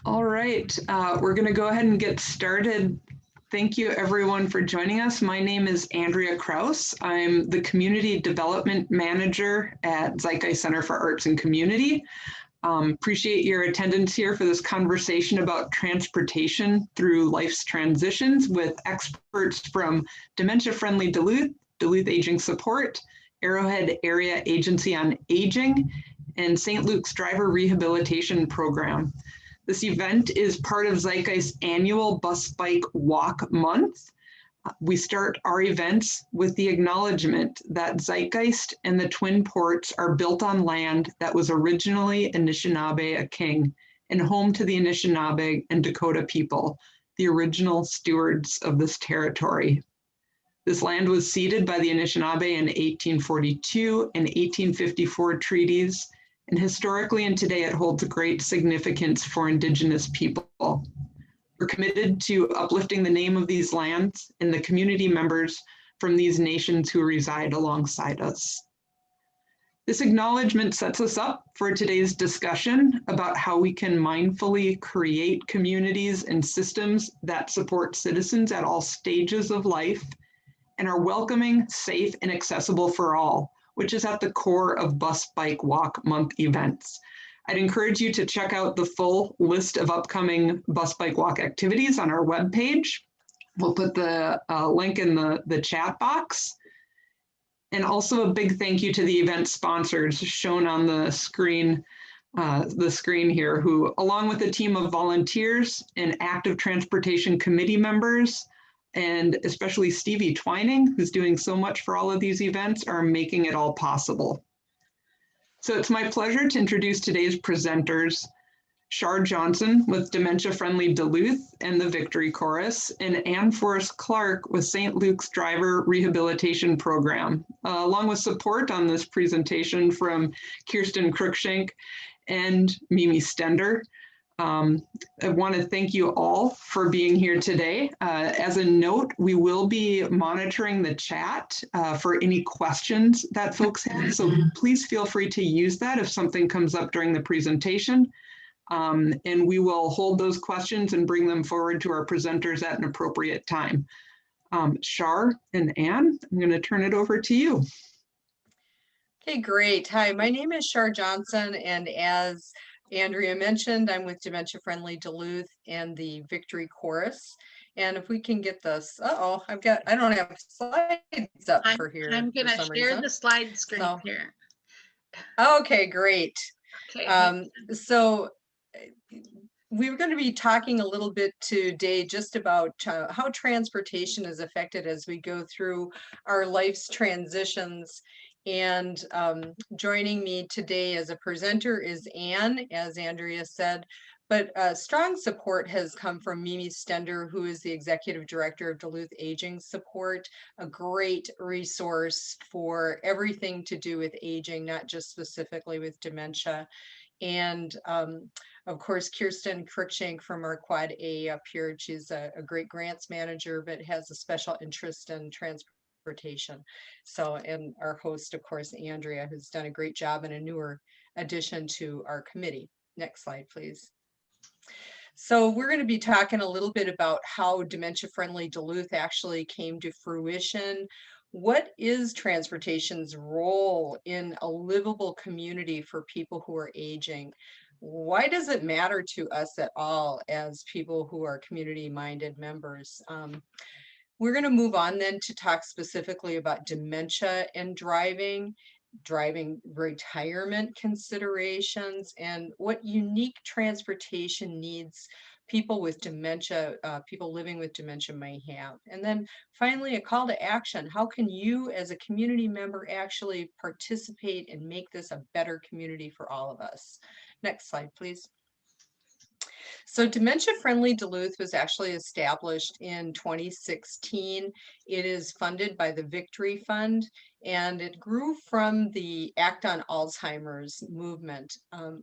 All right, we're going to go ahead and get started. Thank you everyone for joining us. My name is Andrea Kraus. I'm the Community Development Manager at Zeitgeist Center for Arts and Community. Appreciate your attendance here for this conversation about transportation through life's transitions with experts from Dementia Friendly Duluth, Duluth Aging Support, Arrowhead Area Agency on Aging, and St. Luke's Driver Rehabilitation Program. This event is part of Zeitgeist's annual Bus Bike Walk Month. We start our events with the acknowledgement that Zeitgeist and the Twin Ports are built on land that was originally Anishinaabe-Aking and home to the Anishinaabe and Dakota people, the original stewards of this territory. This land was ceded by the Anishinaabe in 1842 and 1854 treaties, and historically and today it holds great significance for Indigenous people. We're committed to uplifting the name of these lands and the community members from these nations who reside alongside us. This acknowledgement sets us up for today's discussion about how we can mindfully create communities and systems that support citizens at all stages of life and are welcoming, safe, and accessible for all, which is at the core of Bus Bike Walk Month events. I'd encourage you to check out the full list of upcoming Bus Bike Walk activities on our webpage. We'll put the link in the chat box. And also a big thank you to the event sponsors shown on the screen here, who, along with a team of volunteers and active transportation committee members, and especially Stevie Twining, who's doing so much for all of these events, are making it all possible. So it's my pleasure to introduce today's presenters, Shar Johnson with Dementia Friendly Duluth and the Victory Chorus, and Ann Forrest Clark with St. Luke's Driver Rehabilitation Program, along with support on this presentation from Kirsten Cruikshank and Mimi Stender. I want to thank you all for being here today. As a note, we will be monitoring the chat for any questions that folks have, so please feel free to use that if something comes up during the presentation. And we will hold those questions and bring them forward to our presenters at an appropriate time. Shar and Ann, I'm going to turn it over to you. Okay, great. Hi, my name is Shar Johnson, and as Andrea mentioned, I'm with Dementia Friendly Duluth and the Victory Chorus. And if we can get this, I don't have slides up for here. I'm going to share the slide screen here. Okay, great. Okay. So we're going to be talking a little bit today just about how transportation is affected as we go through our life's transitions. And joining me today as a presenter is Ann, as Andrea said, but strong support has come from Mimi Stender, who is the Executive Director of Duluth Aging Support, a great resource for everything to do with aging, not just specifically with dementia. And of course, Kirsten Cruikshank from our Quad A up here. She's a great grants manager, but has a special interest in transportation. So, and our host, of course, Andrea, who's done a great job and a newer addition to our committee. Next slide, please. So we're going to be talking a little bit about how Dementia Friendly Duluth actually came to fruition. What is transportation's role in a livable community for people who are aging? Why does it matter to us at all as people who are community-minded members? We're going to move on then to talk specifically about dementia and driving retirement considerations, and what unique transportation needs people with dementia, people living with dementia may have. And then finally, a call to action. How can you as a community member actually participate and make this a better community for all of us? Next slide, please. So Dementia Friendly Duluth was actually established in 2016. It is funded by the Victory Fund, and it grew from the Act on Alzheimer's movement.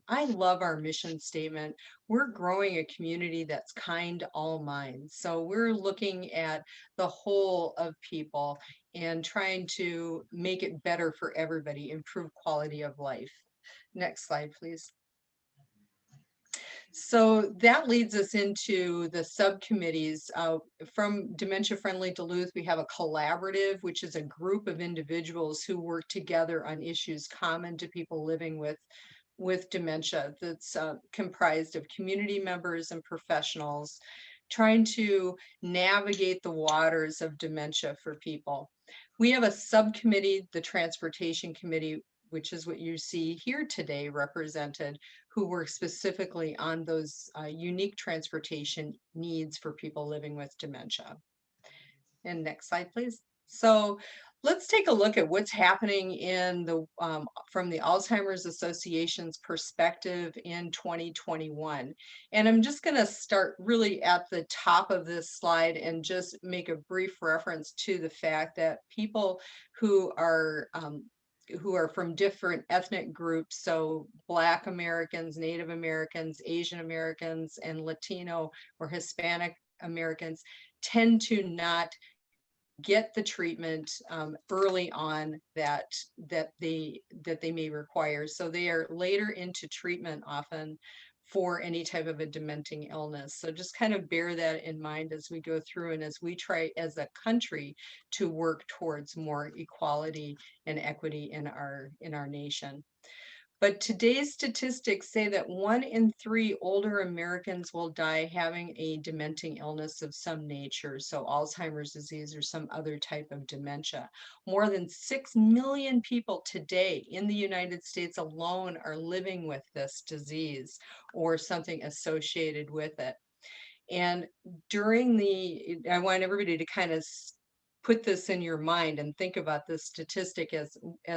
I love our mission statement. We're growing a community that's kind to all minds. So we're looking at the whole of people and trying to make it better for everybody, improve quality of life. Next slide, please. So that leads us into the subcommittees. From Dementia Friendly Duluth, we have a collaborative, which is a group of individuals who work together on issues common to people living with dementia, that's comprised of community members and professionals trying to navigate the waters of dementia for people. We have a subcommittee, the Transportation Committee, which is what you see here today represented, who work specifically on those unique transportation needs for people living with dementia. And next slide, please. So let's take a look at what's happening in the from the Alzheimer's Association's perspective in 2021. And I'm just going to start really at the top of this slide and just make a brief reference to the fact that people who are from different ethnic groups, so Black Americans, Native Americans, Asian Americans, and Latino or Hispanic Americans, tend to not get the treatment early on that they may require. So they are later into treatment often for any type of a dementing illness. So just kind of bear that in mind as we go through and as we try as a country to work towards more equality and equity in our nation. But today's statistics say that 1 in 3 older Americans will die having a dementing illness of some nature, so Alzheimer's disease or some other type of dementia. More than 6 million people today in the United States alone are living with this disease or something associated with it. And I want everybody to kind of put this in your mind and think about this statistic as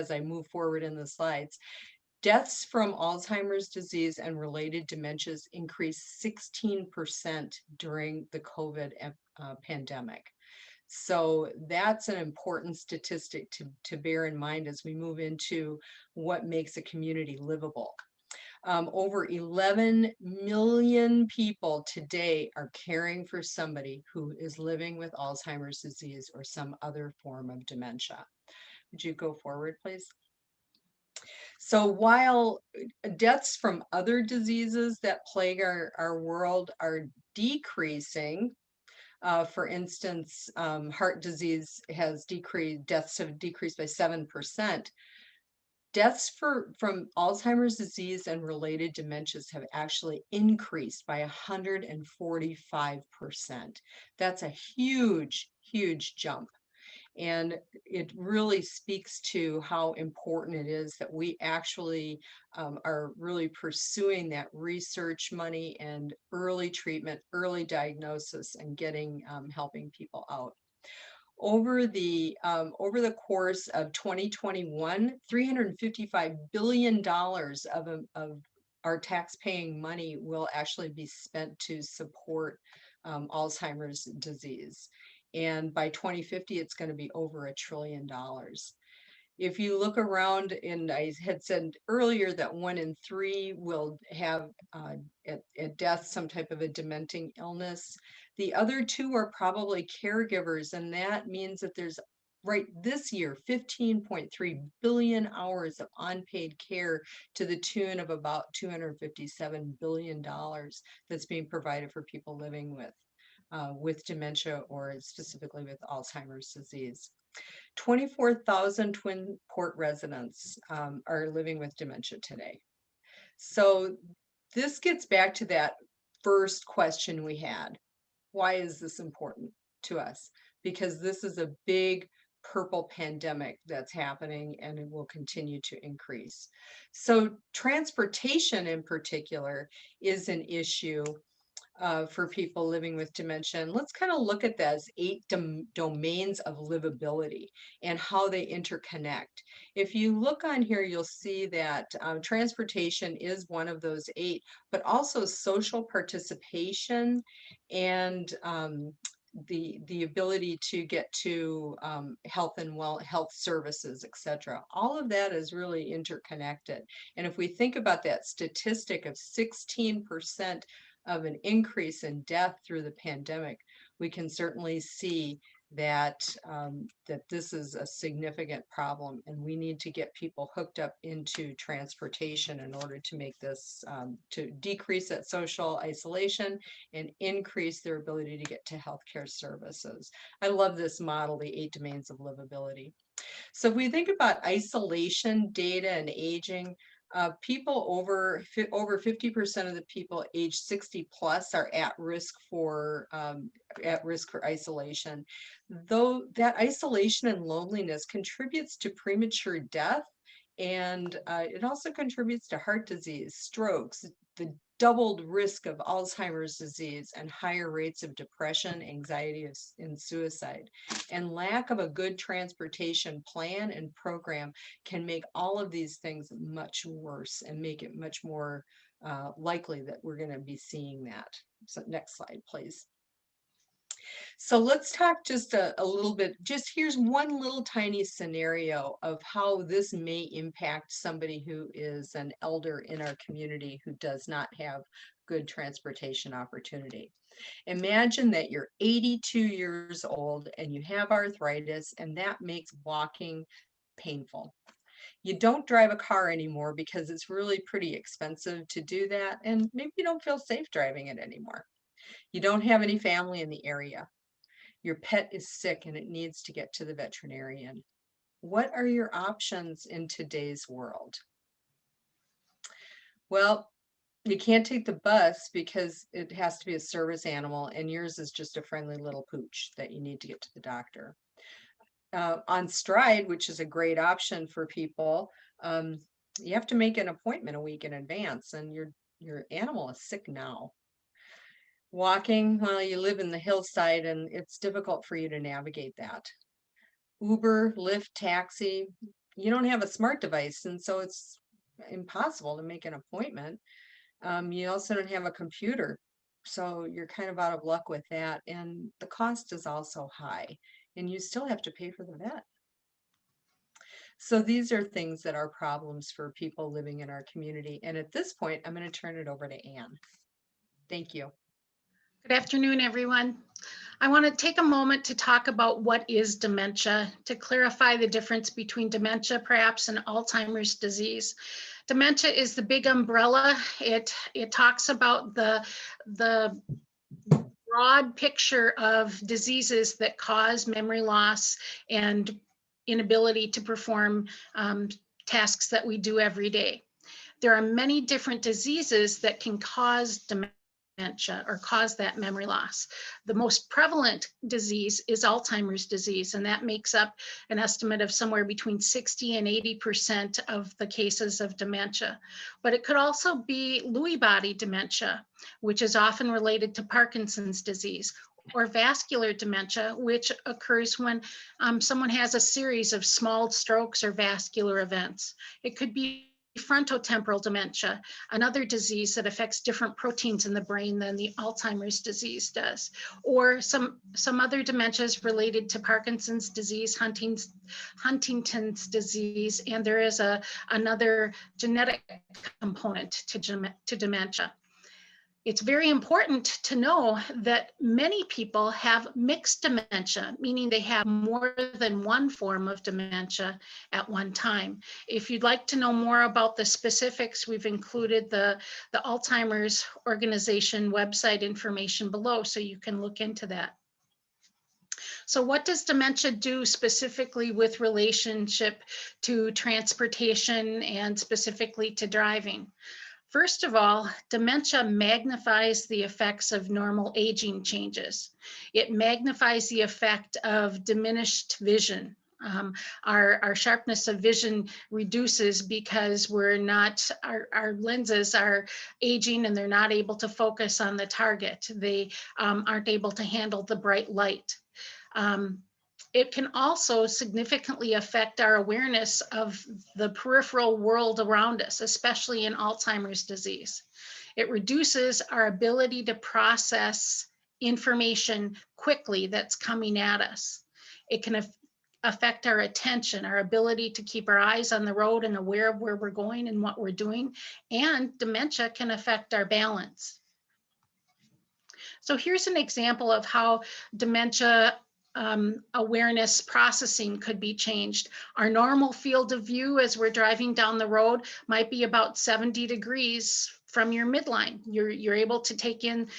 I move forward in the slides. Deaths from Alzheimer's disease and related dementias increased 16% during the COVID pandemic. So that's an important statistic to bear in mind as we move into what makes a community livable. Over 11 million people today are caring for somebody who is living with Alzheimer's disease or some other form of dementia. Would you go forward, please? So while deaths from other diseases that plague our world are decreasing, for instance, heart disease has decreased, deaths have decreased by 7%. Deaths from Alzheimer's disease and related dementias have actually increased by 145%. That's a huge, huge jump. And it really speaks to how important it is that we actually are really pursuing that research money and early treatment, early diagnosis, and getting helping people out. Over the course of 2021, $355 billion of our tax-paying money will actually be spent to support Alzheimer's disease. And by 2050, it's going to be over $1 trillion. If you look around, and I had said earlier that 1 in 3 will have at death some type of a dementing illness. The other 2 are probably caregivers, and that means that there's right this year 15.3 billion hours of unpaid care to the tune of about $257 billion that's being provided for people living with dementia or specifically with Alzheimer's disease. 24,000 Twin Port residents are living with dementia today. So this gets back to that first question we had. Why is this important to us? Because this is a big purple pandemic that's happening and it will continue to increase. So transportation in particular is an issue for people living with dementia. And let's kind of look at that as 8 domains of livability and how they interconnect. If you look on here, you'll see that transportation is one of those 8, but also social participation and the ability to get to health and health services, etc. All of that is really interconnected. And if we think about that statistic of 16% of an increase in death through the pandemic, we can certainly see that that this is a significant problem, and we need to get people hooked up into transportation in order to make this to decrease that social isolation and increase their ability to get to healthcare services. I love this model, the 8 domains of livability. So if we think about isolation data and aging, people over 50% of the people age 60 plus are at risk for isolation. Though that isolation and loneliness contributes to premature death, and it also contributes to heart disease, strokes, the doubled risk of Alzheimer's disease, and higher rates of depression, anxiety, and suicide. And lack of a good transportation plan and program can make all of these things much worse and make it much more likely that we're going to be seeing that. So next slide, please. So let's talk just a little bit, just here's one little tiny scenario of how this may impact somebody who is an elder in our community who does not have good transportation opportunity. Imagine that you're 82 years old and you have arthritis, and that makes walking painful. You don't drive a car anymore because it's really pretty expensive to do that, and maybe you don't feel safe driving it anymore. You don't have any family in the area. Your pet is sick and it needs to get to the veterinarian. What are your options in today's world? Well, you can't take the bus because it has to be a service animal, and yours is just a friendly little pooch that you need to get to the doctor. On Stride, which is a great option for people, you have to make an appointment a week in advance, and your animal is sick now. Walking, well, you live in the hillside and it's difficult for you to navigate that. Uber, Lyft, taxi, you don't have a smart device, and so it's impossible to make an appointment. You also don't have a computer, so you're kind of out of luck with that. And the cost is also high, and you still have to pay for the vet. So these are things that are problems for people living in our community. And at this point, I'm going to turn it over to Anne. Thank you. Good afternoon, everyone. I want to take a moment to talk about what is dementia, to clarify the difference between dementia, perhaps, and Alzheimer's disease. Dementia is the big umbrella. It talks about the broad picture of diseases that cause memory loss and inability to perform tasks that we do every day. There are many different diseases that can cause dementia or cause that memory loss. The most prevalent disease is Alzheimer's disease, and that makes up an estimate of somewhere between 60 and 80% of the cases of dementia. But it could also be Lewy body dementia, which is often related to Parkinson's disease, or vascular dementia, which occurs when someone has a series of small strokes or vascular events. It could be frontotemporal dementia, another disease that affects different proteins in the brain than the Alzheimer's disease does, or some other dementias related to Parkinson's disease, Huntington's disease, and there is another genetic component to dementia. It's very important to know that many people have mixed dementia, meaning they have more than one form of dementia at one time. If you'd like to know more about the specifics, we've included the Alzheimer's organization website information below, so you can look into that. So what does dementia do specifically with relationship to transportation and specifically to driving? First of all, dementia magnifies the effects of normal aging changes. It magnifies the effect of diminished vision. Our sharpness of vision reduces because our lenses are aging and they're not able to focus on the target. They aren't able to handle the bright light. It can also significantly affect our awareness of the peripheral world around us, especially in Alzheimer's disease. It reduces our ability to process information quickly that's coming at us. It can affect our attention, our ability to keep our eyes on the road and aware of where we're going and what we're doing, and dementia can affect our balance. So here's an example of how dementia awareness processing could be changed. Our normal field of view as we're driving down the road might be about 70 degrees from your midline. You're able to take in,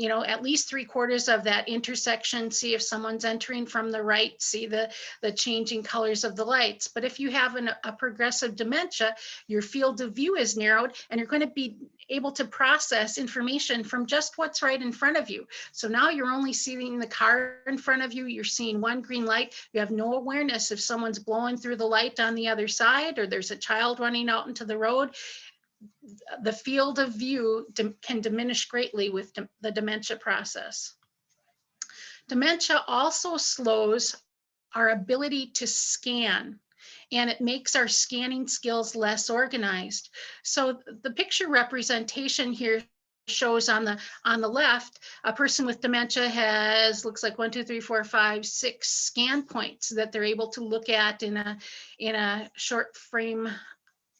at least 3/4 of that intersection, see if someone's entering from the right, see the changing colors of the lights. But if you have a progressive dementia, your field of view is narrowed, and you're going to be able to process information from just what's right in front of you. So now you're only seeing the car in front of you. You're seeing one green light. You have no awareness if someone's blowing through the light on the other side, or there's a child running out into the road. The field of view can diminish greatly with the dementia process. Dementia also slows our ability to scan, and it makes our scanning skills less organized. So the picture representation here shows on the left, a person with dementia looks like 1, 2, 3, 4, 5, 6 scan points that they're able to look at in a short frame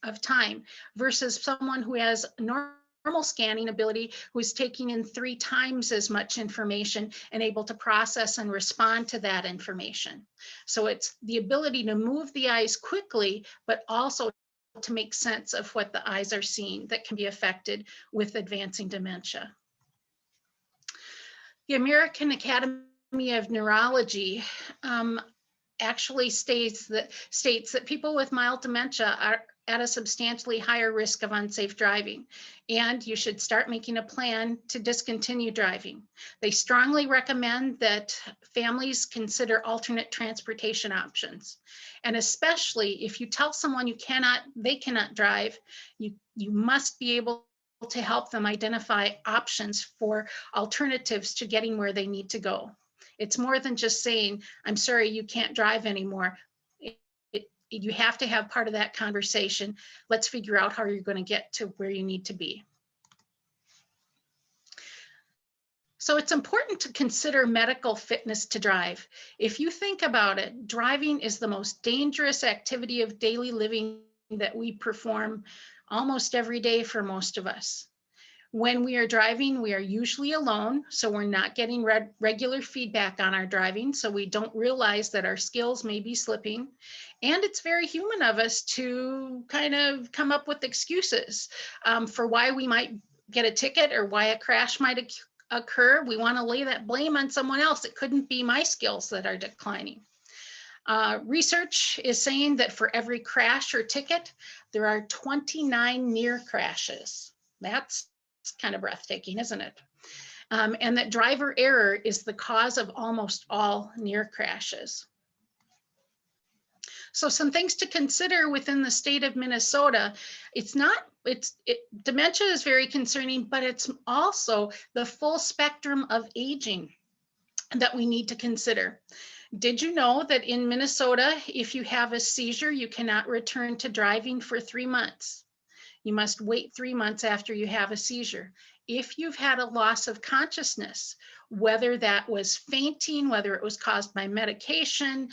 of time, versus someone who has normal scanning ability, who is taking in 3 times as much information and able to process and respond to that information. So it's the ability to move the eyes quickly, but also to make sense of what the eyes are seeing that can be affected with advancing dementia. The American Academy of Neurology actually states that people with mild dementia are at a substantially higher risk of unsafe driving, and you should start making a plan to discontinue driving. They strongly recommend that families consider alternate transportation options. And especially if you tell someone they cannot drive, you must be able to help them identify options for alternatives to getting where they need to go. It's more than just saying, I'm sorry, you can't drive anymore. You have to have part of that conversation. Let's figure out how you're going to get to where you need to be. So it's important to consider medical fitness to drive. If you think about it, driving is the most dangerous activity of daily living that we perform almost every day for most of us. When we are driving, we are usually alone, so we're not getting regular feedback on our driving, so we don't realize that our skills may be slipping. And it's very human of us to kind of come up with excuses for why we might get a ticket or why a crash might occur. We want to lay that blame on someone else. It couldn't be my skills that are declining. Research is saying that for every crash or ticket, there are 29 near crashes. That's kind of breathtaking, isn't it? And that driver error is the cause of almost all near crashes. So some things to consider within the state of Minnesota. Dementia is very concerning, but it's also the full spectrum of aging that we need to consider. Did you know that in Minnesota, if you have a seizure, you cannot return to driving for 3 months? You must wait 3 months after you have a seizure. If you've had a loss of consciousness, whether that was fainting, whether it was caused by medication,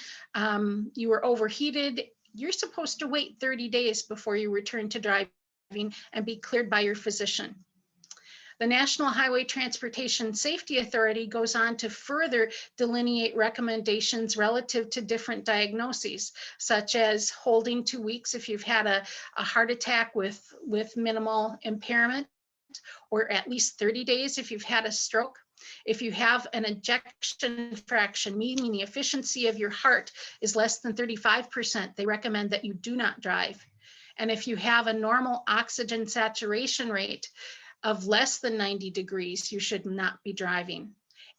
you were overheated, you're supposed to wait 30 days before you return to driving and be cleared by your physician. The National Highway Transportation Safety Authority goes on to further delineate recommendations relative to different diagnoses, such as holding 2 weeks if you've had a heart attack with minimal impairment, or at least 30 days if you've had a stroke. If you have an ejection fraction, meaning the efficiency of your heart is less than 35%, they recommend that you do not drive. And if you have a normal oxygen saturation rate of less than 90 degrees, you should not be driving.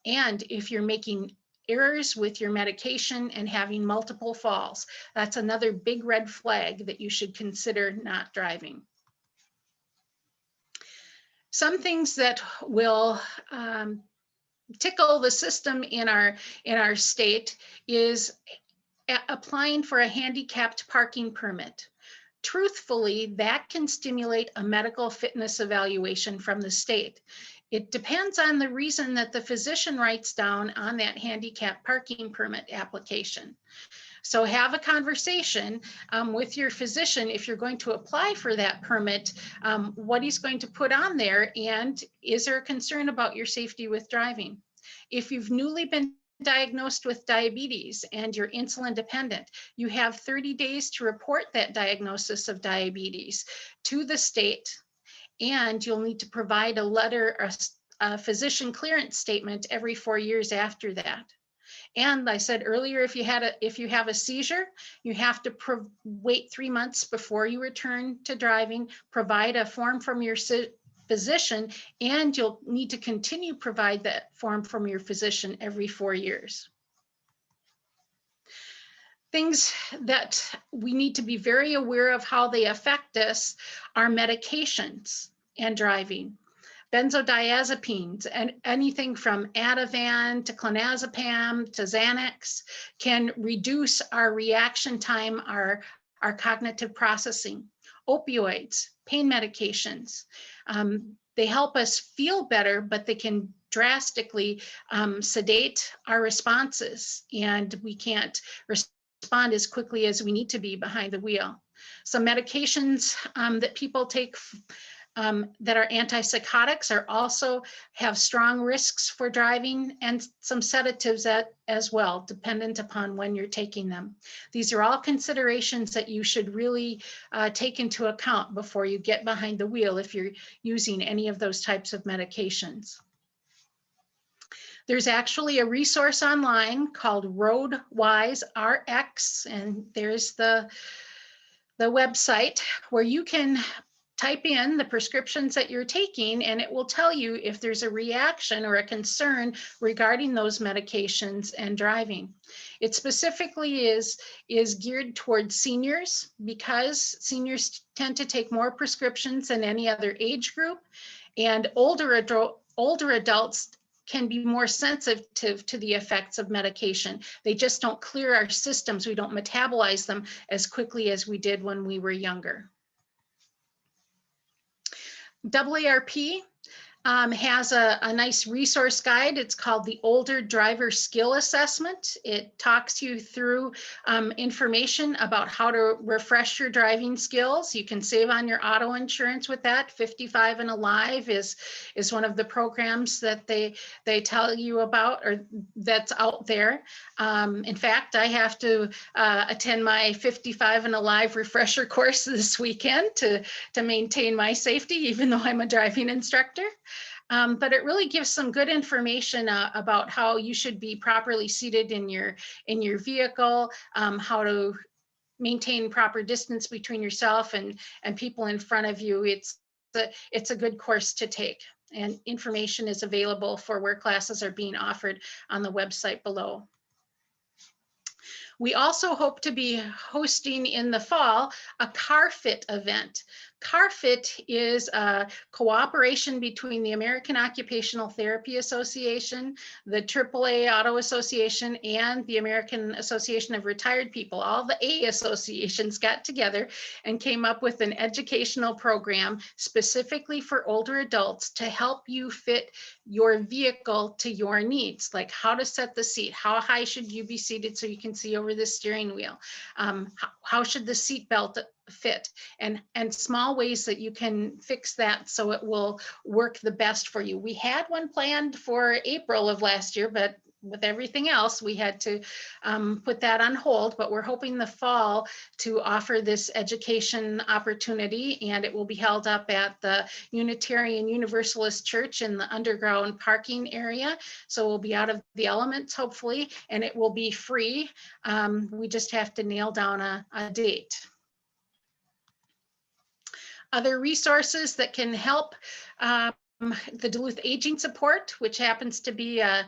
And if you're making errors with your medication and having multiple falls, that's another big red flag that you should consider not driving. Some things that will tickle the system in our state is applying for a handicapped parking permit. Truthfully, that can stimulate a medical fitness evaluation from the state. It depends on the reason that the physician writes down on that handicap parking permit application. So have a conversation with your physician if you're going to apply for that permit, what he's going to put on there, and is there a concern about your safety with driving? If you've newly been diagnosed with diabetes and you're insulin dependent, you have 30 days to report that diagnosis of diabetes to the state, and you'll need to provide a letter or a physician clearance statement every 4 years after that. And I said earlier, if you have a seizure, you have to wait 3 months before you return to driving, provide a form from your physician, and you'll need to continue provide that form from your physician every 4 years. Things that we need to be very aware of how they affect us are medications and driving. Benzodiazepines and anything from Ativan to clonazepam to Xanax can reduce our reaction time, our cognitive processing. Opioids, pain medications, they help us feel better, but they can drastically sedate our responses, and we can't respond as quickly as we need to be behind the wheel. Some medications that people take that are antipsychotics are also have strong risks for driving, and some sedatives as well, dependent upon when you're taking them. These are all considerations that you should really take into account before you get behind the wheel if you're using any of those types of medications. There's actually a resource online called roadwiserx, and there's the website where you can type in the prescriptions that you're taking, and it will tell you if there's a reaction or a concern regarding those medications and driving. It specifically is geared towards seniors, because seniors tend to take more prescriptions than any other age group, and older adults can be more sensitive to the effects of medication. They just don't clear our systems. We don't metabolize them as quickly as we did when we were younger. AARP has a nice resource guide. It's called the Older Driver Skill Assessment. It talks you through information about how to refresh your driving skills. You can save on your auto insurance with that. 55 and Alive is one of the programs that they tell you about, or that's out there. In fact, I have to attend my 55 and Alive refresher course this weekend to maintain my safety, even though I'm a driving instructor. But it really gives some good information about how you should be properly seated in your vehicle, how to maintain proper distance between yourself and people in front of you. It's a good course to take, and information is available for where classes are being offered on the website below. We also hope to be hosting in the fall a CarFit event. CarFit is a cooperation between the American Occupational Therapy Association, the AAA Auto Association, and the American Association of Retired People. All the A associations got together and came up with an educational program specifically for older adults to help you fit your vehicle to your needs, like how to set the seat, how high should you be seated so you can see over the steering wheel, how should the seat belt fit, and small ways that you can fix that so it will work the best for you. We had one planned for April of last year, but with everything else, we had to put that on hold, but we're hoping the fall to offer this education opportunity, and it will be held up at the Unitarian Universalist Church in the underground parking area. So we'll be out of the elements, hopefully, and it will be free. We just have to nail down a date. Other resources that can help the Duluth Aging Support, which happens to be a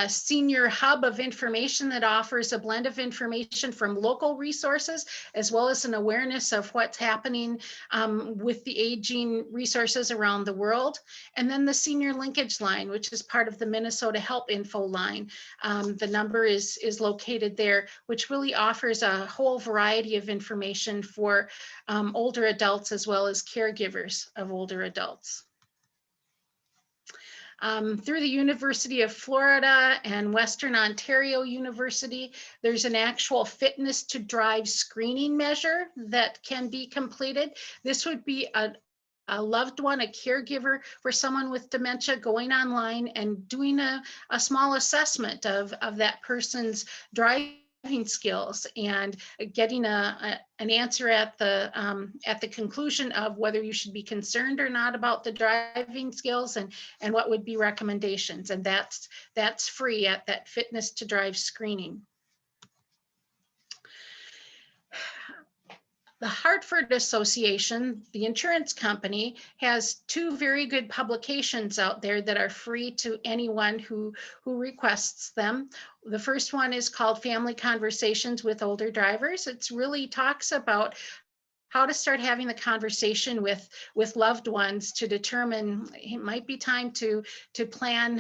senior hub of information that offers a blend of information from local resources, as well as an awareness of what's happening with the aging resources around the world. And then the Senior Linkage Line, which is part of the Minnesota Help Info line. The number is located there, which really offers a whole variety of information for older adults as well as caregivers of older adults. Through the University of Florida and Western Ontario University, there's an actual fitness to drive screening measure that can be completed. This would be a a loved one, a caregiver for someone with dementia, going online and doing a small assessment of that person's driving skills and getting an answer at the conclusion of whether you should be concerned or not about the driving skills, and what would be recommendations. And that's free at that Fitness to Drive screening. The Hartford Association, the insurance company, has 2 very good publications out there that are free to anyone who requests them. The first one is called Family Conversations with Older Drivers. It really talks about how to start having the conversation with loved ones to determine it might be time to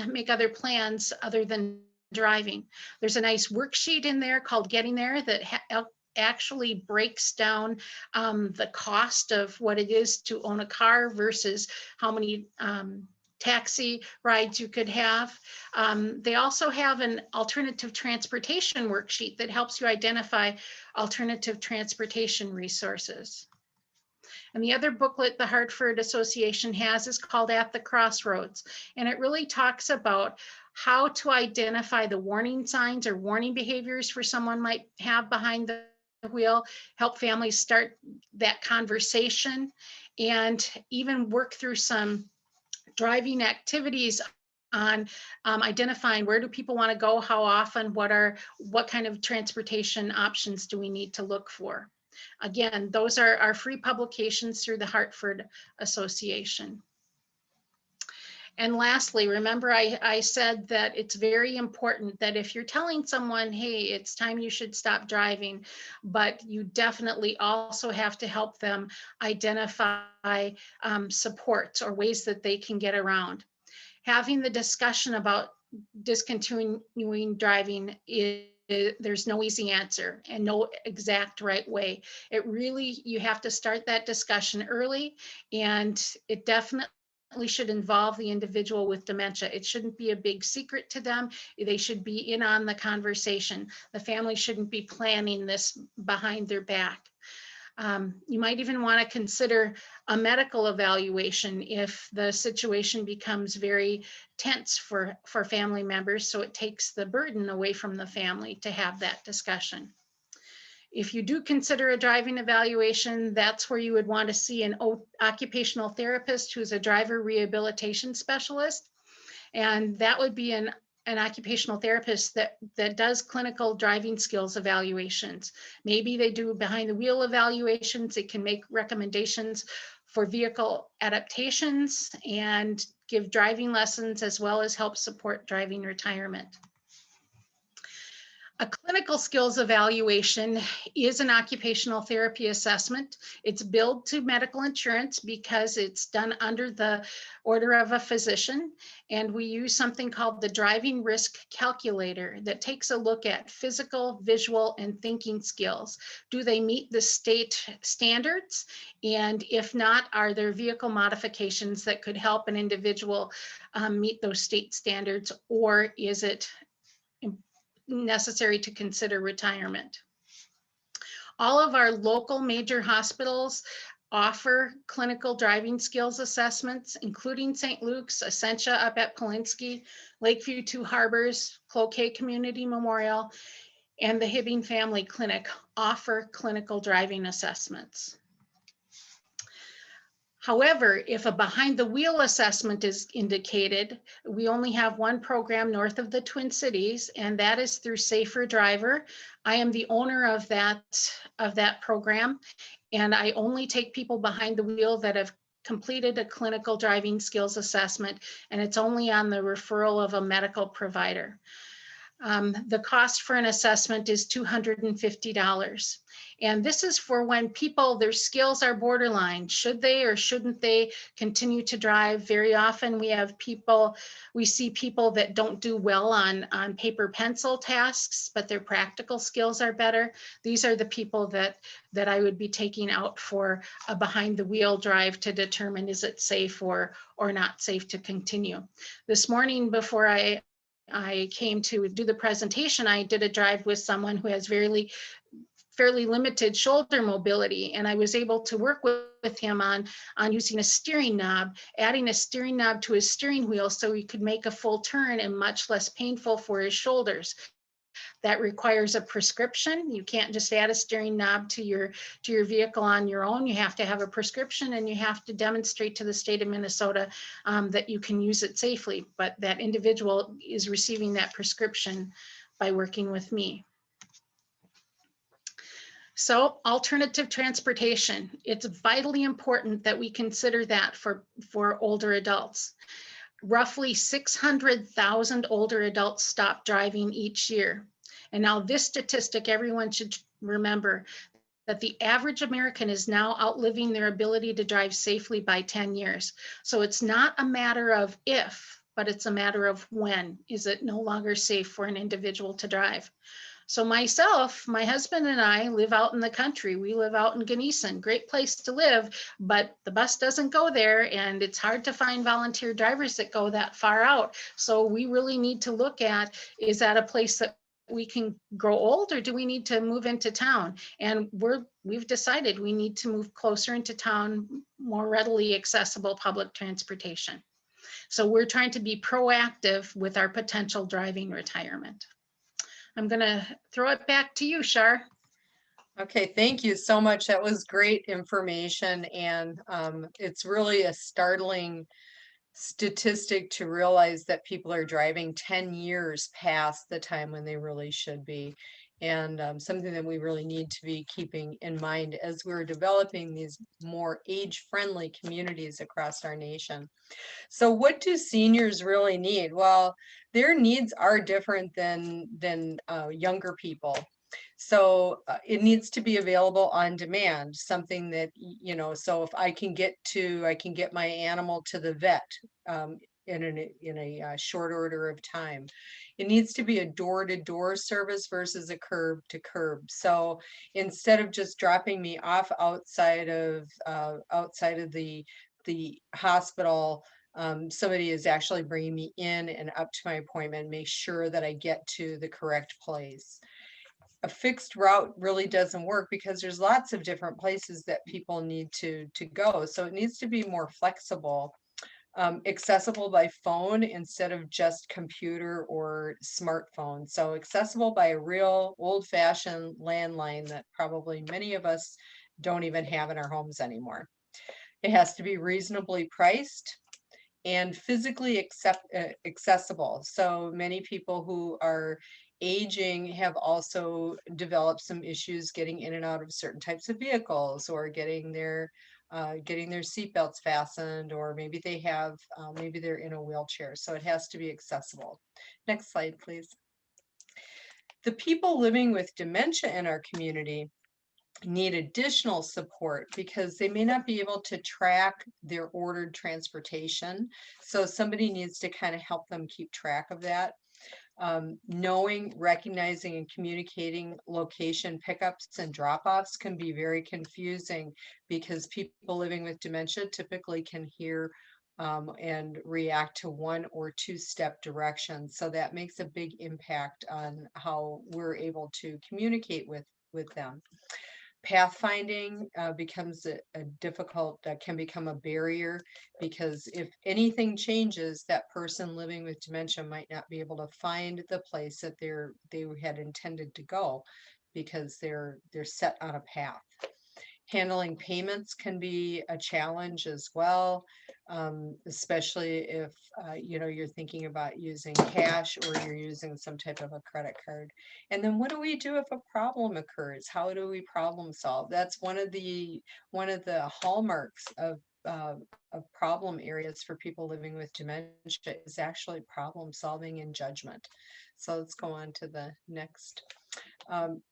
make other plans other than driving. There's a nice worksheet in there called Getting There that actually breaks down the cost of what it is to own a car versus how many taxi rides you could have. They also have an alternative transportation worksheet that helps you identify alternative transportation resources. And the other booklet the Hartford Association has is called At the Crossroads. And it really talks about how to identify the warning signs or warning behaviors for someone might have behind the wheel, help families start that conversation, and even work through some driving activities on identifying where do people want to go, how often, what kind of transportation options do we need to look for. Again, those are our free publications through the Hartford Association. And lastly, remember I said that it's very important that if you're telling someone, hey, it's time you should stop driving, but you definitely also have to help them identify supports or ways that they can get around. Having the discussion about discontinuing driving there's no easy answer and no exact right way. You have to start that discussion early, and it definitely should involve the individual with dementia. It shouldn't be a big secret to them. They should be in on the conversation. The family shouldn't be planning this behind their back. You might even want to consider a medical evaluation if the situation becomes very tense for family members, so it takes the burden away from the family to have that discussion. If you do consider a driving evaluation, that's where you would want to see an occupational therapist who's a driver rehabilitation specialist. And that would be an occupational therapist that does clinical driving skills evaluations. Maybe they do behind the wheel evaluations. It can make recommendations for vehicle adaptations and give driving lessons, as well as help support driving retirement. A clinical skills evaluation is an occupational therapy assessment. It's billed to medical insurance because it's done under the order of a physician. And we use something called the driving risk calculator that takes a look at physical, visual, and thinking skills. Do they meet the state standards? And if not, are there vehicle modifications that could help an individual meet those state standards, or is it necessary to consider retirement? All of our local major hospitals offer clinical driving skills assessments, including St. Luke's, Essentia up at Polinsky, Lakeview 2 Harbors, Cloquet Community Memorial, and the Hibbing Family Clinic offer clinical driving assessments. However, if a behind the wheel assessment is indicated, we only have one program north of the Twin Cities, and that is through Safer Driver. I am the owner of that program, and I only take people behind the wheel that have completed a clinical driving skills assessment, and it's only on the referral of a medical provider. The cost for an assessment is $250. And this is for when people, their skills are borderline. Should they or shouldn't they continue to drive? Very often we see people that don't do well on paper pencil tasks, but their practical skills are better. These are the people that I would be taking out for a behind the wheel drive to determine is it safe or not safe to continue. This morning before I came to do the presentation, I did a drive with someone who has fairly limited shoulder mobility, and I was able to work with him on using a steering knob, adding a steering knob to his steering wheel so he could make a full turn and much less painful for his shoulders. That requires a prescription. You can't just add a steering knob to your vehicle on your own. You have to have a prescription, and you have to demonstrate to the state of Minnesota that you can use it safely. But that individual is receiving that prescription by working with me. So alternative transportation, it's vitally important that we consider that for older adults. Roughly 600,000 older adults stop driving each year. And now this statistic, everyone should remember that the average American is now outliving their ability to drive safely by 10 years. So it's not a matter of if, but it's a matter of when is it no longer safe for an individual to drive. So myself, my husband and I live out in the country. We live out in Gunnison, great place to live, but the bus doesn't go there, and it's hard to find volunteer drivers that go that far out. So we really need to look at, is that a place that we can grow old, or do we need to move into town? And we've decided we need to move closer into town, more readily accessible public transportation. So we're trying to be proactive with our potential driving retirement. I'm going to throw it back to you, Shar. Okay, thank you so much. That was great information. And it's really a startling statistic to realize that people are driving 10 years past the time when they really should be. And something that we really need to be keeping in mind as we're developing these more age-friendly communities across our nation. So what do seniors really need? Well, their needs are different than younger people. So it needs to be available on demand, something that, you know, so if I can get my animal to the vet in a short order of time. It needs to be a door-to-door service versus a curb-to-curb. So instead of just dropping me off outside of the hospital, somebody is actually bringing me in and up to my appointment, make sure that I get to the correct place. A fixed route really doesn't work because there's lots of different places that people need to go. So it needs to be more flexible, accessible by phone instead of just computer or smartphone. So accessible by a real old-fashioned landline that probably many of us don't even have in our homes anymore. It has to be reasonably priced and physically accessible. So many people who are aging have also developed some issues getting in and out of certain types of vehicles, or getting their seatbelts fastened, or maybe they have maybe they're in a wheelchair. So it has to be accessible. Next slide, please. The people living with dementia in our community need additional support because they may not be able to track their ordered transportation. So somebody needs to kind of help them keep track of that. Knowing, recognizing, and communicating location pickups and drop-offs can be very confusing because people living with dementia typically can hear and react to one or two-step directions. So that makes a big impact on how we're able to communicate with them. Pathfinding becomes a difficult, can become a barrier, because if anything changes, that person living with dementia might not be able to find the place that they had intended to go because they're set on a path. Handling payments can be a challenge as well, especially if you're thinking about using cash or you're using some type of a credit card. And then what do we do if a problem occurs? How do we problem solve? That's one of the hallmarks of problem areas for people living with dementia is actually problem solving and judgment. So let's go on to the next.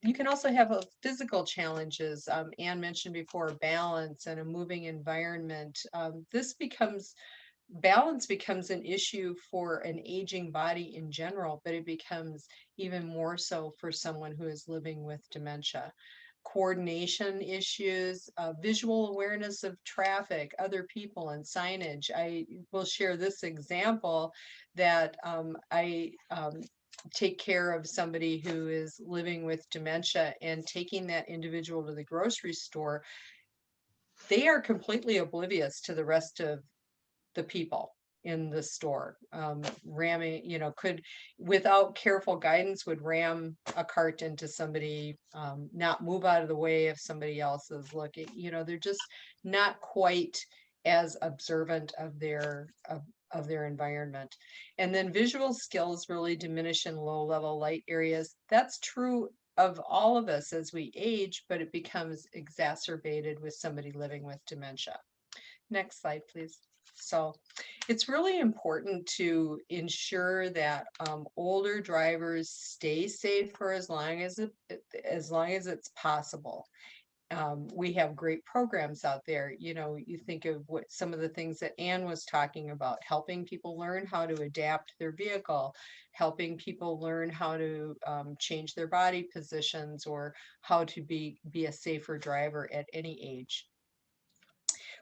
You can also have physical challenges. Anne mentioned before, balance and a moving environment. Balance becomes an issue for an aging body in general, but it becomes even more so for someone who is living with dementia. Coordination issues, visual awareness of traffic, other people, and signage. I will share this example that take care of somebody who is living with dementia and taking that individual to the grocery store, they are completely oblivious to the rest of the people in the store. Ramming, could, without careful guidance, would ram a cart into somebody, not move out of the way if somebody else is looking. They're just not quite as observant of their environment. And then visual skills really diminish in low level light areas. That's true of all of us as we age, but it becomes exacerbated with somebody living with dementia. Next slide, please. So it's really important to ensure that older drivers stay safe for as long as it's possible. We have great programs out there. You think of what some of the things that Anne was talking about, helping people learn how to adapt their vehicle, helping people learn how to change their body positions, or how to be a safer driver at any age.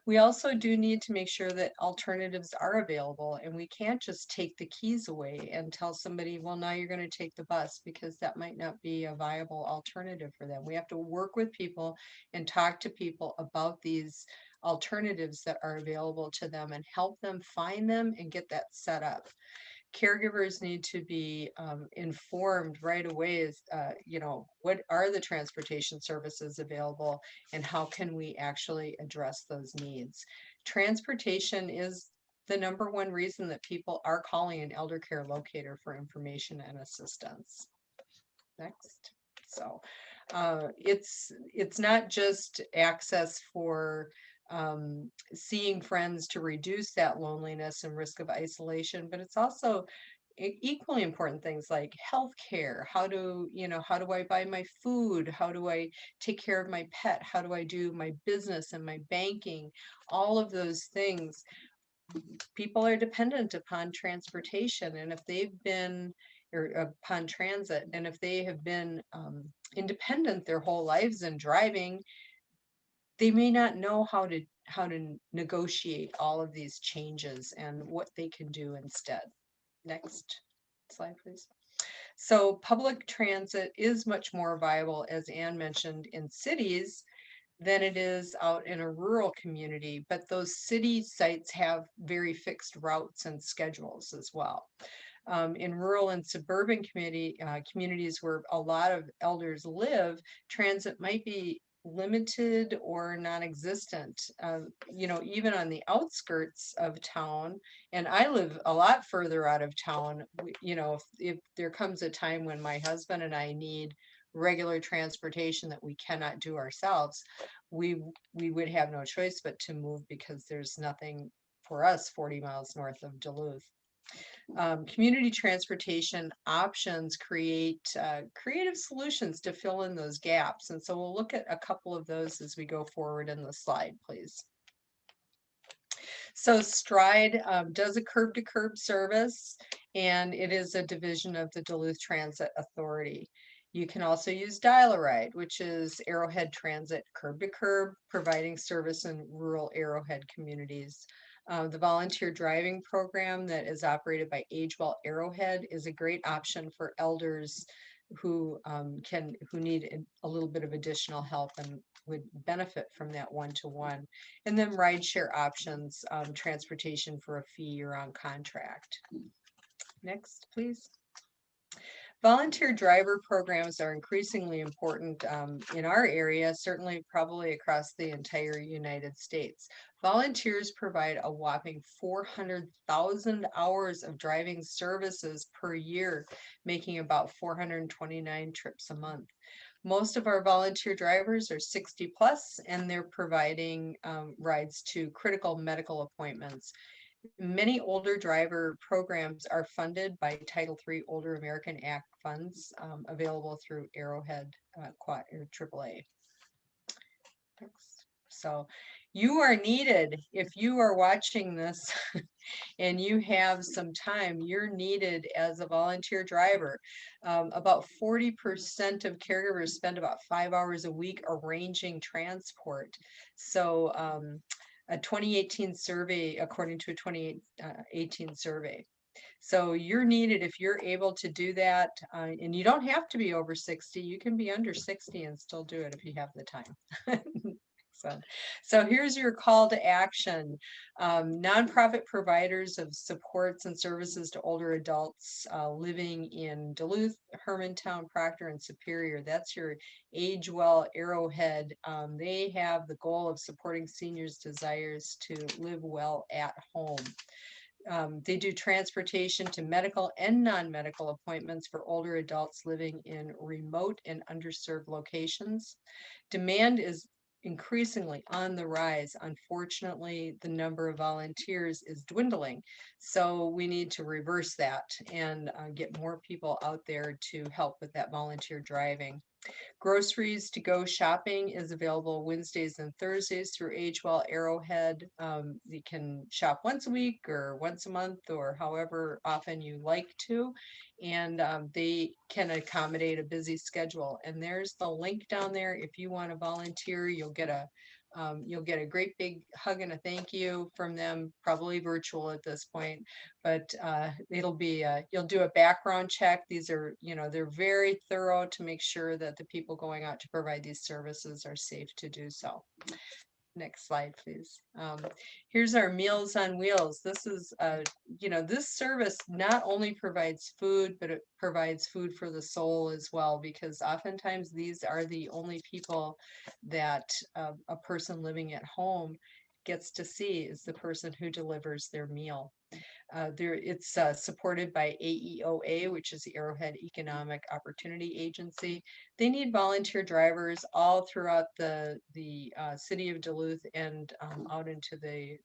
We also do need to make sure that alternatives are available, and we can't just take the keys away and tell somebody, well, now you're going to take the bus, because that might not be a viable alternative for them. We have to work with people and talk to people about these alternatives that are available to them and help them find them and get that set up. Caregivers need to be informed right away as, what are the transportation services available and how can we actually address those needs. Transportation is the number one reason that people are calling an elder care locator for information and assistance. Next. So it's not just access for seeing friends to reduce that loneliness and risk of isolation, but it's also equally important things like healthcare. How do I buy my food? How do I take care of my pet? How do I do my business and my banking? All of those things, people are dependent upon transportation, and if they've been, or upon transit, and if they have been independent their whole lives and driving, they may not know how to negotiate all of these changes and what they can do instead. Next slide, please. So public transit is much more viable, as Anne mentioned, in cities than it is out in a rural community, but those city sites have very fixed routes and schedules as well. In rural and suburban communities where a lot of elders live, transit might be limited or non-existent. Even on the outskirts of town, and I live a lot further out of town, if there comes a time when my husband and I need regular transportation that we cannot do ourselves, we would have no choice but to move, because there's nothing for us 40 miles north of Duluth. Community transportation options create creative solutions to fill in those gaps. And so we'll look at a couple of those as we go forward in the slide, please. So Stride does a curb-to-curb service, and it is a division of the Duluth Transit Authority. You can also use Dial-A-Ride, which is Arrowhead Transit curb-to-curb, providing service in rural Arrowhead communities. The volunteer driving program that is operated by Well Arrowhead is a great option for elders who need a little bit of additional help and would benefit from that one-to-one. And then rideshare options, transportation for a fee or on contract. Next, please. Volunteer driver programs are increasingly important in our area, certainly probably across the entire United States. Volunteers provide a whopping 400,000 hours of driving services per year, making about 429 trips a month. Most of our volunteer drivers are 60 plus, and they're providing rides to critical medical appointments. Many older driver programs are funded by Title III Older American Act funds available through Arrowhead or AAA. So you are needed. If you are watching this and you have some time, you're needed as a volunteer driver. About 40% of caregivers spend about 5 hours a week arranging transport. So a 2018 survey, according to a 2018 survey, So you're needed if you're able to do that, and you don't have to be over 60. You can be under 60 and still do it if you have the time. So here's your call to action. Nonprofit providers of supports and services to older adults living in Duluth, Hermantown, Proctor, and Superior. That's your Age Well Arrowhead. They have the goal of supporting seniors' desires to live well at home. They do transportation to medical and non-medical appointments for older adults living in remote and underserved locations. Demand is increasingly on the rise. Unfortunately, the number of volunteers is dwindling. So we need to reverse that and get more people out there to help with that volunteer driving. Groceries to go shopping is available Wednesdays and Thursdays through Age Well Arrowhead. You can shop once a week or once a month or however often you like to, and they can accommodate a busy schedule. And there's the link down there. If you want to volunteer, you'll get a great big hug and a thank you from them, probably virtual at this point, but it'll be, you'll do a background check. These are, they're very thorough to make sure that the people going out to provide these services are safe to do so. Next slide, please. Here's our Meals on Wheels. This is, this service not only provides food, but it provides food for the soul as well, because oftentimes these are the only people that a person living at home gets to see is the person who delivers their meal. It's supported by AEOA, which is the Arrowhead Economic Opportunity Agency. They need volunteer drivers all throughout the city of Duluth and out into the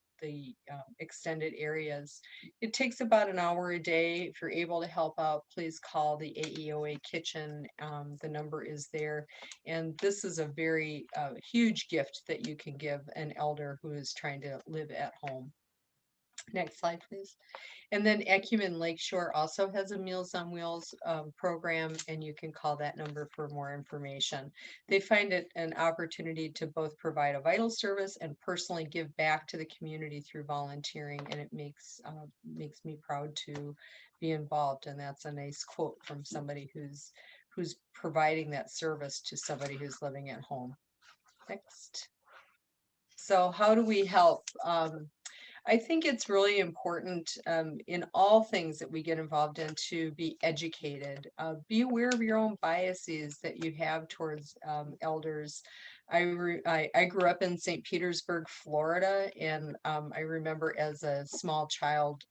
extended areas. It takes about an hour a day. If you're able to help out, please call the AEOA kitchen. The number is there. And this is a very huge gift that you can give an elder who is trying to live at home. Next slide, please. And then Acumen Lakeshore also has a Meals on Wheels program, and you can call that number for more information. They find it an opportunity to both provide a vital service and personally give back to the community through volunteering, and it makes me proud to be involved. And that's a nice quote from somebody who's providing that service to somebody who's living at home. Next. So how do we help? I think it's really important in all things that we get involved in to be educated. Be aware of your own biases that you have towards elders. I grew up in St. Petersburg, Florida, and I remember as a small child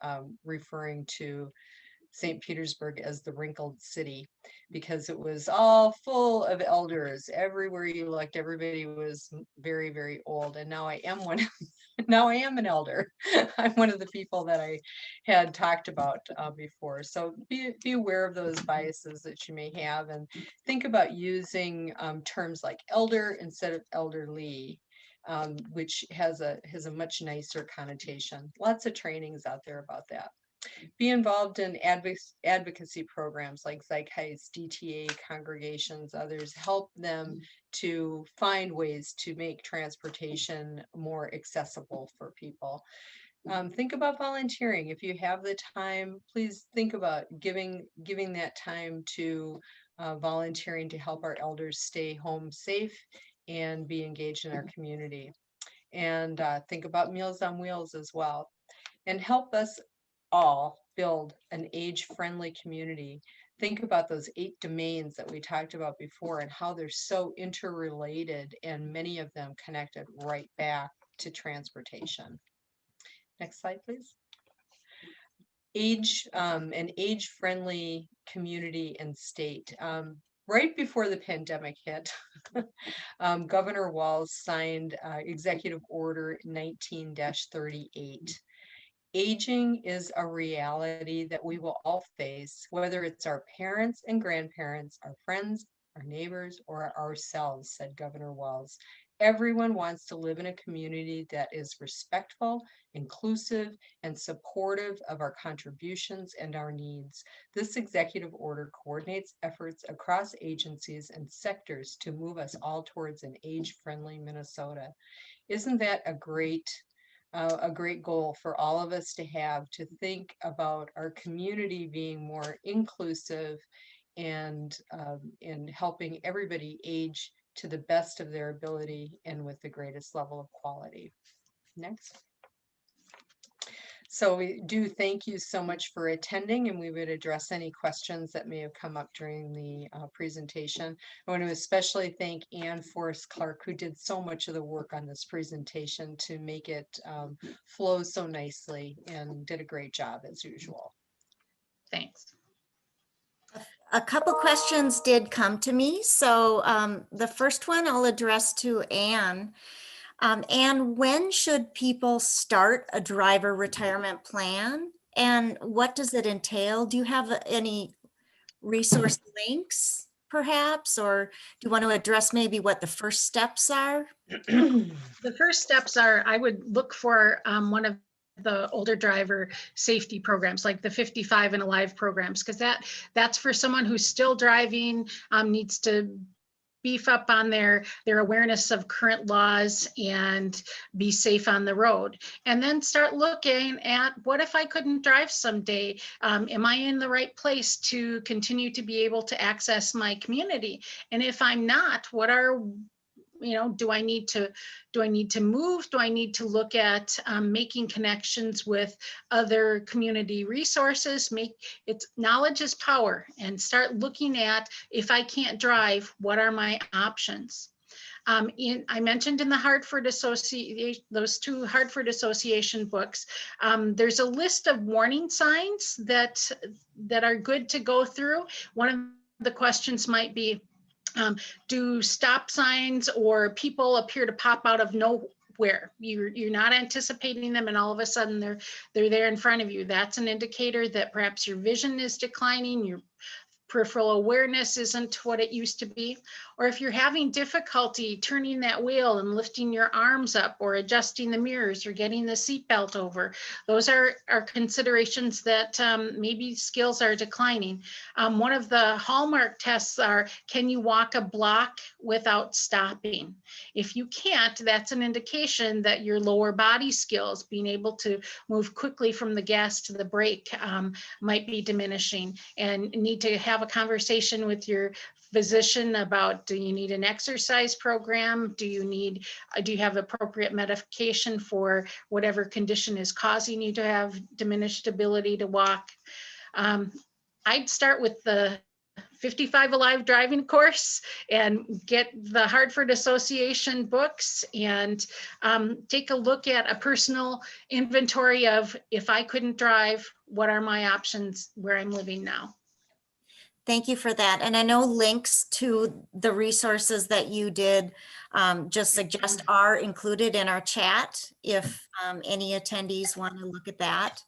referring to St. Petersburg as the wrinkled city because it was all full of elders. Everywhere you looked, everybody was very, very old. And now I am one. Now I am an elder. I'm one of the people that I had talked about before. So be aware of those biases that you may have, and think about using terms like elder instead of elderly. Which has a much nicer connotation. Lots of trainings out there about that. Be involved in advocacy programs like Zeitgeist, DTA, congregations, others. Help them to find ways to make transportation more accessible for people. Think about volunteering. If you have the time, please think about giving that time to volunteering to help our elders stay home safe and be engaged in our community. And think about Meals on Wheels as well. And help us all build an age-friendly community. Think about those 8 domains that we talked about before and how they're so interrelated, and many of them connected right back to transportation. Next slide, please. An age-friendly community and state. Right before the pandemic hit, Governor Walz signed Executive Order 19-38. Aging is a reality that we will all face, whether it's our parents and grandparents, our friends, our neighbors, or ourselves, said Governor Walz. Everyone wants to live in a community that is respectful, inclusive, and supportive of our contributions and our needs. This executive order coordinates efforts across agencies and sectors to move us all towards an age-friendly Minnesota. Isn't that a great a great goal for all of us to have, to think about our community being more inclusive and helping everybody age to the best of their ability and with the greatest level of quality. Next. So we do thank you so much for attending, and we would address any questions that may have come up during the presentation. I want to especially thank Ann Forrest Clark, who did so much of the work on this presentation to make it flow so nicely, and did a great job as usual. Thanks. A couple questions did come to me. So the first one I'll address to Ann. Ann, when should people start a driver retirement plan? And what does it entail? Do you have any resource links perhaps? Or do you want to address maybe what the first steps are? The first steps are, I would look for one of the older driver safety programs, like the 55 and Alive programs, because that's for someone who's still driving, needs to beef up on their awareness of current laws and be safe on the road. And then start looking at, what if I couldn't drive someday? Am I in the right place to continue to be able to access my community? And if I'm not, what are, do I need to move? Do I need to look at making connections with other community resources? Knowledge is power, and start looking at, if I can't drive, what are my options? I mentioned in the Hartford Association, those two Hartford Association books, there's a list of warning signs that are good to go through. One of the questions might be, do stop signs or people appear to pop out of nowhere? You're not anticipating them, and all of a sudden they're there in front of you. That's an indicator that perhaps your vision is declining, your peripheral awareness isn't what it used to be. Or if you're having difficulty turning that wheel and lifting your arms up, or adjusting the mirrors, or getting the seatbelt over, those are considerations that maybe skills are declining. One of the hallmark tests are, can you walk a block without stopping? If you can't, that's an indication that your lower body skills, being able to move quickly from the gas to the brake, might be diminishing, and need to have a conversation with your physician about, do you need an exercise program? Do you have appropriate medication for whatever condition is causing you to have diminished ability to walk? I'd start with the 55 Alive driving course and get the Hartford Association books, and take a look at a personal inventory of, if I couldn't drive, what are my options where I'm living now? Thank you for that. And I know links to the resources that you did just suggest are included in our chat if any attendees want to look at that.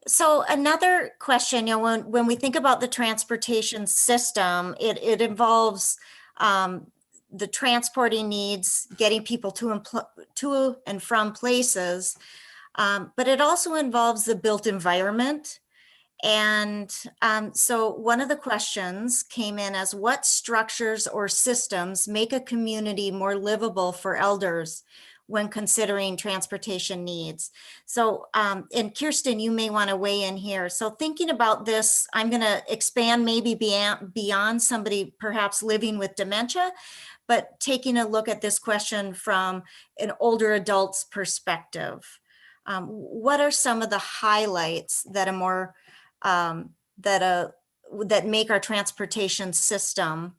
So another question, when we think about the transportation system, it involves the transporting needs, getting people to and from places, but it also involves the built environment. And so one of the questions came in as, what structures or systems make a community more livable for elders when considering transportation needs? So, and Kirsten, you may want to weigh in here. So thinking about this, I'm going to expand maybe beyond somebody perhaps living with dementia, but taking a look at this question from an older adult's perspective. What are some of the highlights that that make our transportation system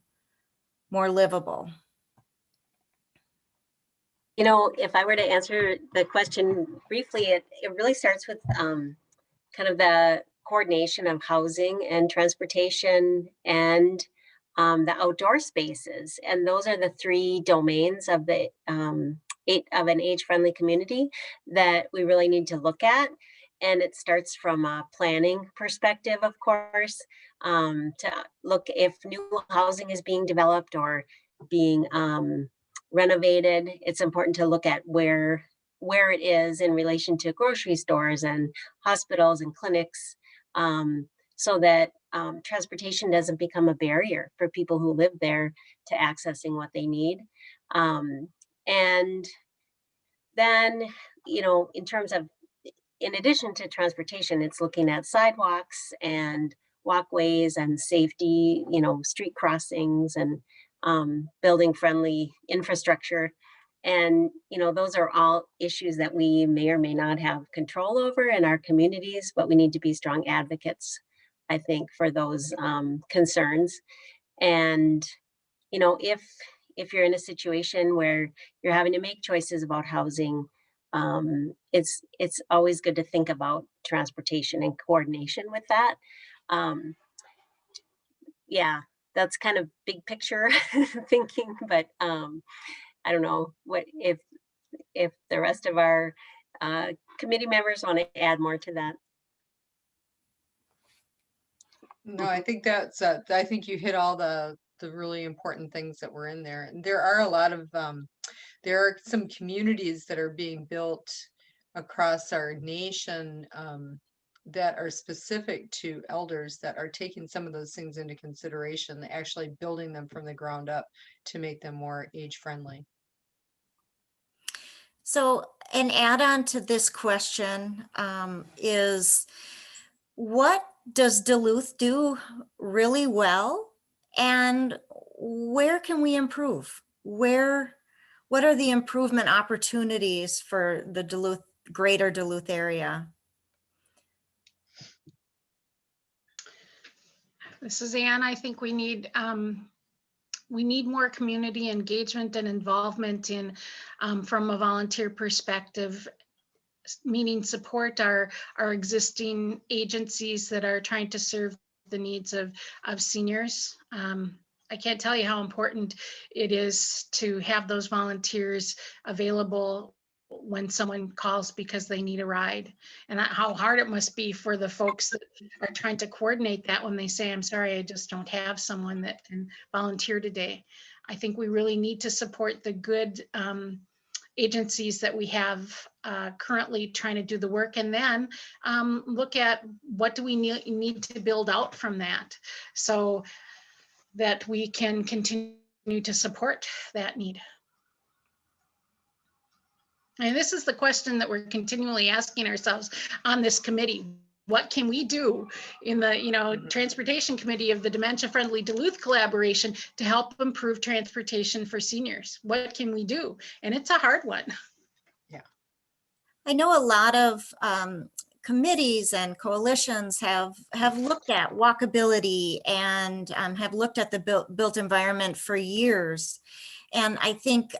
more livable? If I were to answer the question briefly, it really starts with kind of the coordination of housing and transportation and the outdoor spaces. And those are the three domains of an age-friendly community that we really need to look at. And it starts from a planning perspective, of course, to look if new housing is being developed or being renovated. It's important to look at where it is in relation to grocery stores and hospitals and clinics, so that transportation doesn't become a barrier for people who live there to accessing what they need. And then in terms of, in addition to transportation, it's looking at sidewalks and walkways and safety, street crossings and building friendly infrastructure. And, those are all issues that we may or may not have control over in our communities, but we need to be strong advocates, I think, for those concerns. And, if you're in a situation where you're having to make choices about housing, it's always good to think about transportation and coordination with that. Yeah, that's kind of big picture thinking, but I don't know what if the rest of our committee members want to add more to that. No, I think I think you hit all the really important things that were in there. And there are a lot of, there are some communities that are being built across our nation that are specific to elders that are taking some of those things into consideration, actually building them from the ground up to make them more age friendly. So an add-on to this question is, what does Duluth do really well, and where can we improve? What are the improvement opportunities for the greater Duluth area? This is Anne. I think we need more community engagement and involvement in from a volunteer perspective, meaning support our existing agencies that are trying to serve the needs of seniors. I can't tell you how important it is to have those volunteers available when someone calls because they need a ride, and how hard it must be for the folks that are trying to coordinate that when they say, I'm sorry, I just don't have someone that can volunteer today. I think we really need to support the good agencies that we have currently trying to do the work, and then look at what do we need to build out from that so that we can continue to support that need. And this is the question that we're continually asking ourselves on this committee. What can we do in the transportation committee of the Dementia Friendly Duluth collaboration to help improve transportation for seniors? What can we do? And it's a hard one. Yeah, I know a lot of committees and coalitions have looked at walkability and have looked at the built environment for years. And I think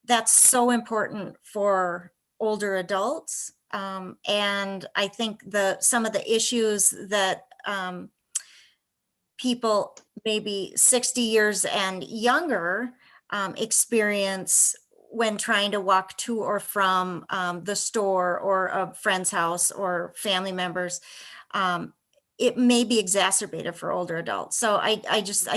that's so important for older adults. And I think some of the issues that people maybe 60 years and younger experience when trying to walk to or from the store or a friend's house or family members, it may be exacerbated for older adults. So I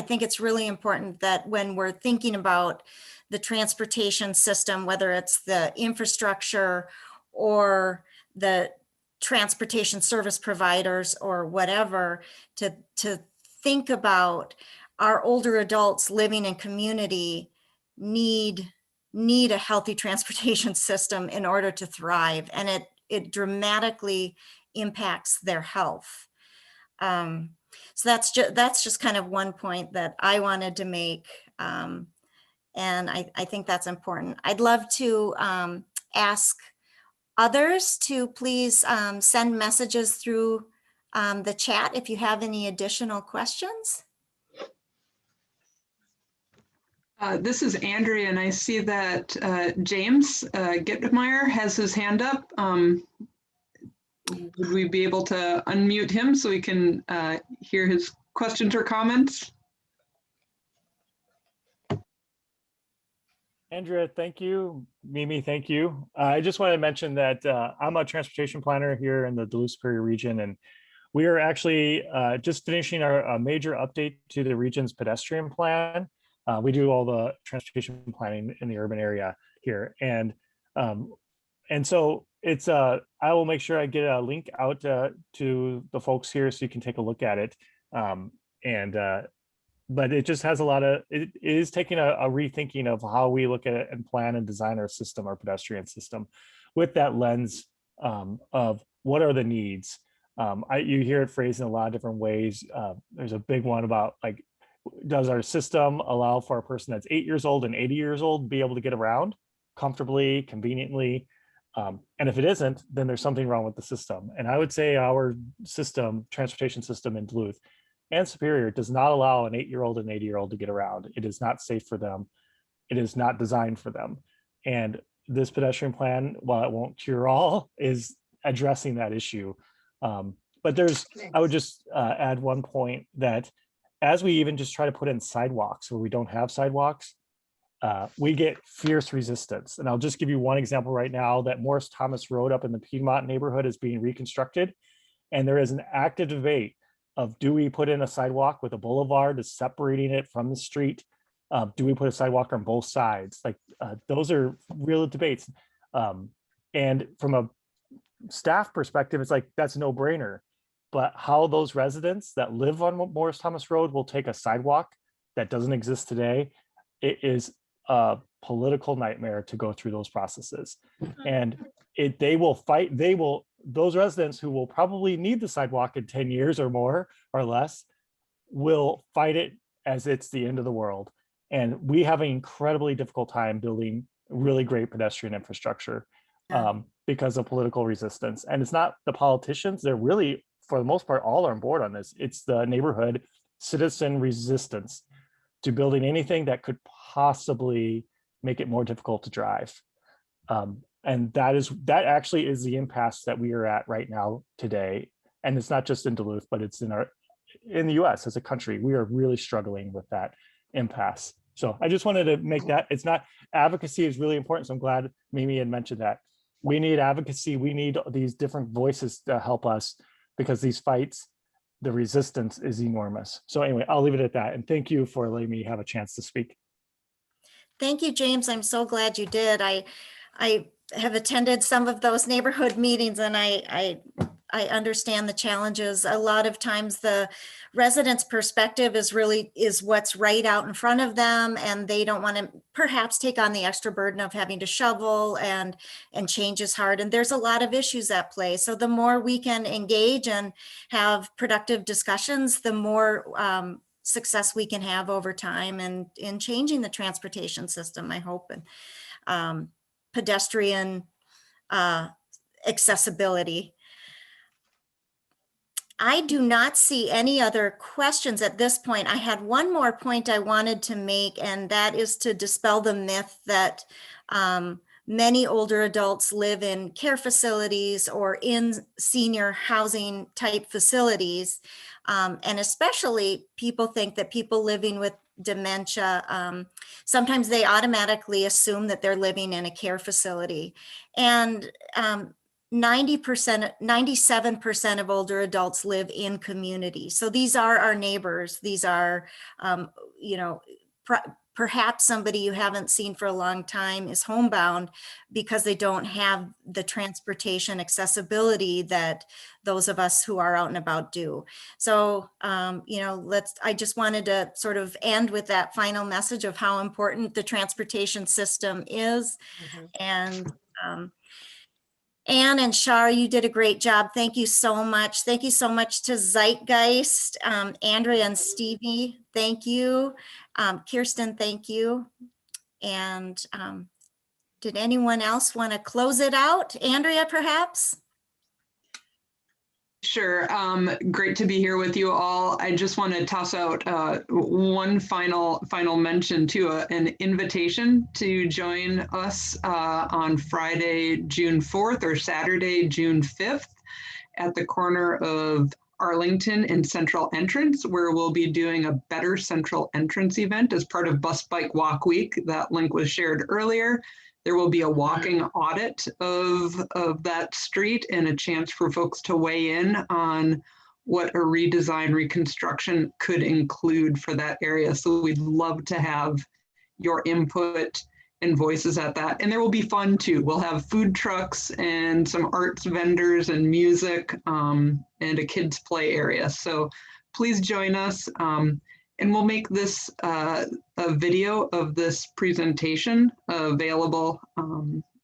think it's really important that when we're thinking about the transportation system, whether it's the infrastructure or the transportation service providers or whatever, to think about our older adults living in community need a healthy transportation system in order to thrive, and it dramatically impacts their health. So that's just kind of one point that I wanted to make, and I think that's important. I'd love to ask others to please send messages through the chat if you have any additional questions. This is Andrea, and I see that James Gittmeyer has his hand up. Would we be able to unmute him so we can hear his questions or comments? Andrea, thank you. Mimi, thank you. I just wanted to mention that I'm a transportation planner here in the Duluth Superior region, and we are actually just finishing our major update to the region's pedestrian plan. We do all the transportation planning in the urban area here, and so it's I will make sure I get a link out to the folks here so you can take a look at it. But it just has it is taking a rethinking of how we look at it and plan and design our system, our pedestrian system. with that lens of what are the needs. You hear it phrased in a lot of different ways. There's a big one about like, does our system allow for a person that's 8 years old and 80 years old to be able to get around comfortably, conveniently? And if it isn't, then there's something wrong with the system. And I would say our system, transportation system in Duluth and Superior, does not allow an 8-year-old and 80-year-old to get around. It is not safe for them. It is not designed for them. And this pedestrian plan, while it won't cure all, is addressing that issue. But I would just add one point that as we even just try to put in sidewalks where we don't have sidewalks, we get fierce resistance. And I'll just give you one example right now, that Morris Thomas Road up in the Piedmont neighborhood is being reconstructed. And there is an active debate of, do we put in a sidewalk with a boulevard is separating it from the street? Do we put a sidewalk on both sides? Like those are real debates. And from a staff perspective, it's like, that's a no-brainer. But how those residents that live on Morris Thomas Road will take a sidewalk that doesn't exist today, it is a political nightmare to go through those processes. And they will fight, those residents who will probably need the sidewalk in 10 years or more or less will fight it as it's the end of the world. And we have an incredibly difficult time building really great pedestrian infrastructure because of political resistance. And it's not the politicians, they're really, for the most part, all are on board on this. It's the neighborhood citizen resistance to building anything that could possibly make it more difficult to drive. And that actually is the impasse that we are at right now today. And it's not just in Duluth, but it's in the US as a country. We are really struggling with that impasse. So I just wanted to make that, it's not, advocacy is really important. So I'm glad Mimi had mentioned that. We need advocacy. We need these different voices to help us, because these fights, the resistance is enormous. So anyway, I'll leave it at that. And thank you for letting me have a chance to speak. Thank you, James. I'm so glad you did. I have attended some of those neighborhood meetings, and I understand the challenges. A lot of times the residents' perspective is what's right out in front of them, and they don't want to perhaps take on the extra burden of having to shovel, and change is hard. And there's a lot of issues at play. So the more we can engage and have productive discussions, the more success we can have over time and in changing the transportation system, I hope, and pedestrian accessibility. I do not see any other questions at this point. I had one more point I wanted to make, and that is to dispel the myth that many older adults live in care facilities or in senior housing type facilities. And especially people think that people living with dementia, sometimes they automatically assume that they're living in a care facility. And 97% of older adults live in community. So these are our neighbors. These are, perhaps somebody you haven't seen for a long time is homebound because they don't have the transportation accessibility that those of us who are out and about do. So, I just wanted to sort of end with that final message of how important the transportation system is. Mm-hmm. And Anne and Shar, you did a great job. Thank you so much. Thank you so much to Zeitgeist, Andrea and Stevie. Thank you. Kirsten, thank you. And did anyone else want to close it out? Andrea, perhaps? Sure. Great to be here with you all. I just want to toss out one final mention to an invitation to join us on Friday, June 4th or Saturday, June 5th at the corner of Arlington and Central Entrance, where we'll be doing a Better Central Entrance event as part of Bus Bike Walk Week. That link was shared earlier. There will be a walking audit of that street and a chance for folks to weigh in on what a redesign reconstruction could include for that area. So we'd love to have your input and voices at that. And there will be fun too. We'll have food trucks and some arts vendors and music and a kids play area. So please join us. And we'll make this a video of this presentation available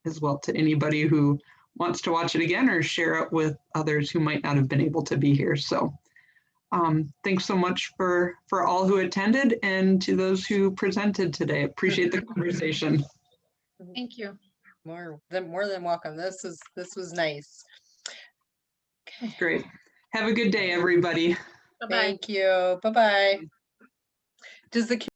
as well to anybody who wants to watch it again or share it with others who might not have been able to be here. So thanks so much for all who attended and to those who presented today. Appreciate the conversation. Thank you. More than welcome. This was nice. Okay. Great. Have a good day, everybody. Bye-bye. Thank you. Bye-bye. Does the